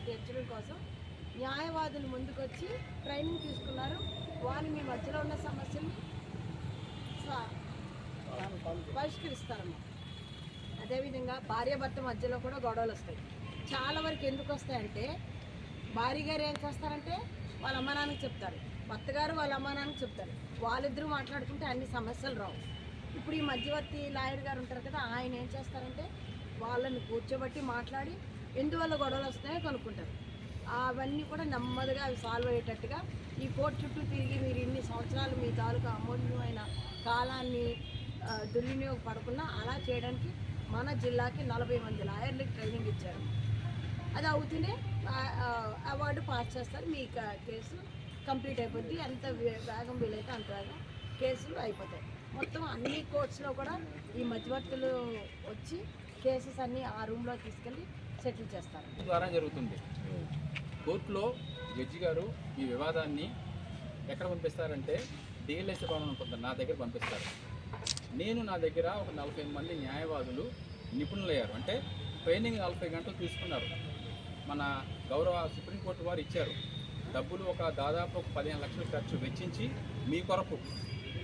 తీర్చడం కోసం న్యాయవాదులు ముందుకొచ్చి ట్రైనింగ్ తీసుకున్నారు. వాళ్ళు మీ మధ్యలో ఉన్న సమస్యల్ని పరిష్కరిస్తారమ్మా. అదేవిధంగా భార్యాభర్త మధ్యలో కూడా గొడవలు వస్తాయి. చాలా వరకు ఎందుకు వస్తాయంటే భార్య గారు ఏం చేస్తారంటే వాళ్ళ అమ్మ నాన్నకి చెప్తారు, భర్త గారు వాళ్ళ అమ్మ నాన్నకి చెప్తారు. వాళ్ళిద్దరూ మాట్లాడుకుంటే అన్ని సమస్యలు రావు. ఇప్పుడు ఈ మధ్యవర్తి లాయర్ గారు ఉంటారు కదా, ఆయన ఏం చేస్తారంటే వాళ్ళని కూర్చోబెట్టి మాట్లాడి ఎందువల్ల గొడవలు వస్తాయో కనుక్కుంటారు. అవన్నీ కూడా నెమ్మదిగా అవి సాల్వ్ అయ్యేటట్టుగా ఈ కోర్టు చుట్టూ తిరిగి మీరు ఇన్ని సంవత్సరాలు మీ తాలూకా అమూల్యమైన కాలాన్ని దుర్వినియోగపడకుండా అలా చేయడానికి మన జిల్లాకి 40 మంది లాయర్లకు ట్రైనింగ్ ఇచ్చారు. అది అవుతూనే అవార్డు పాస్ చేస్తారు. మీ కేసు కంప్లీట్ అయిపోద్ది. ఎంత వేగం వీలైతే అంత వేగం కేసులు అయిపోతాయి. మొత్తం అన్ని కోర్ట్స్లో కూడా ఈ మధ్యవర్తులు వచ్చి కేసెస్ అన్నీ ఆ రూమ్లో తీసుకెళ్ళి సెటిల్ చేస్తారు. ద్వారా జరుగుతుంది. కోర్టులో జడ్జి గారు ఈ వివాదాన్ని ఎక్కడ పంపిస్తారంటే డిఎల్ఎస్ భవనం ఉంటుంది, నా దగ్గర పంపిస్తారు. నా దగ్గర ఒక 40 మంది న్యాయవాదులు నిపుణులయ్యారు. అంటే ట్రైనింగ్ 40 గంటలు తీసుకున్నారు. మన గౌరవ సుప్రీంకోర్టు వారు ఇచ్చారు డబ్బులు. దాదాపు 15 లక్షలు ఖర్చు వెచ్చించి మీ కొరకు,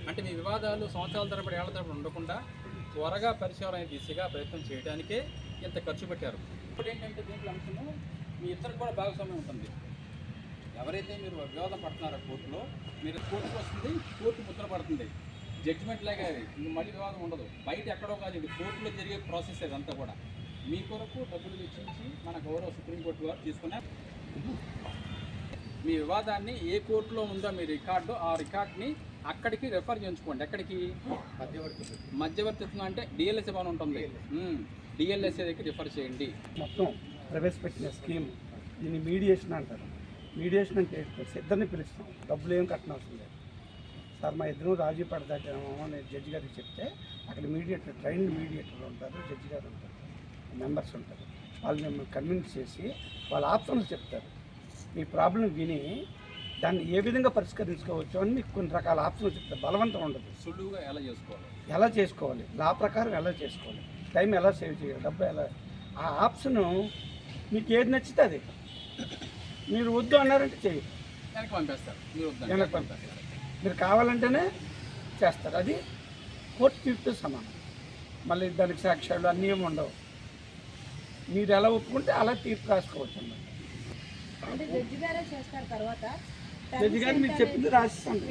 అంటే మీ వివాదాలు సంవత్సరాల తరబడి ఏళ్ల తరబడి ఉండకుండా త్వరగా పరిష్కారం దిశగా ప్రయత్నం చేయడానికే ఇంత ఖర్చు పెట్టారు. ఇప్పుడు ఏంటంటే దీంట్లో అంశము మీ ఇద్దరికి కూడా భాగస్వామ్యం ఉంటుంది. ఎవరైతే మీరు వివాదం పడుతున్నారో కోర్టులో, మీరు కోర్టుకు వస్తుంది, కోర్టు ముద్ర పడుతుంది, జడ్జిమెంట్ లాగా మళ్ళీ వివాదం ఉండదు. బయట ఎక్కడో కాదు, ఇది కోర్టులో జరిగే ప్రాసెస్ ఇదంతా కూడా. మీ కొరకు డబ్బులు వెచ్చించి మన గౌరవ సుప్రీంకోర్టు వారు తీసుకున్నారు. మీ వివాదాన్ని ఏ కోర్టులో ఉందో మీ రికార్డు, ఆ రికార్డ్ని అక్కడికి రెఫర్ చేయించుకోండి. ఎక్కడికి? మధ్యవర్తిత్వం అంటే డిఎల్ఎస్ఏ భవనం ఉంటుంది, డిఎల్ఎస్ఏ దగ్గర రిఫర్ చేయండి. మొత్తం ప్రవేశపెట్టిన స్కీమ్ దీన్ని మీడియేషన్ అంటారు. మీడియేషన్ అంటే ఇద్దరిని పిలుస్తాం, డబ్బులు ఏం కట్టనవసరం లేదు. సార్ మా ఇద్దరు రాజీ పడదామో నేను జడ్జి గారికి చెప్తే అక్కడ మీడియేటర్, ట్రైన్డ్ మీడియేటర్లు ఉంటారు, జడ్జి గారు ఉంటారు, మెంబర్స్ ఉంటారు. వాళ్ళు మిమ్మల్ని కన్విన్స్ చేసి వాళ్ళ ఆప్షన్స్ చెప్తారు. మీ ప్రాబ్లం విని దాన్ని ఏ విధంగా పరిష్కరించుకోవచ్చు అని మీకు కొన్ని రకాల ఆప్షన్లు చెప్తారు. బలవంతం ఉండదు. సులువుగా ఎలా చేసుకోవాలి, లా ప్రకారం ఎలా చేసుకోవాలి, టైం ఎలా సేవ్ చేయాలి, డబ్బు ఎలా, ఆ ఆప్షను మీకు ఏది నచ్చితే అది. మీరు వద్దు అన్నారంటే చేయండి, వెనక్కి పంపిస్తారు. మీరు కావాలంటేనే చేస్తారు. అది కోర్టు తీర్పుతో సమానం. మళ్ళీ దానికి సాక్ష్యాలు అన్నీ ఏమి ఉండవు. మీరు ఎలా ఒప్పుకుంటే అలా తీర్పు రాసుకోవచ్చు అన్నమాట. అంటే జడ్జి గారే చేస్తారు. తర్వాత జడ్జి గారు మీరు చెప్పింది రాసిస్తాను.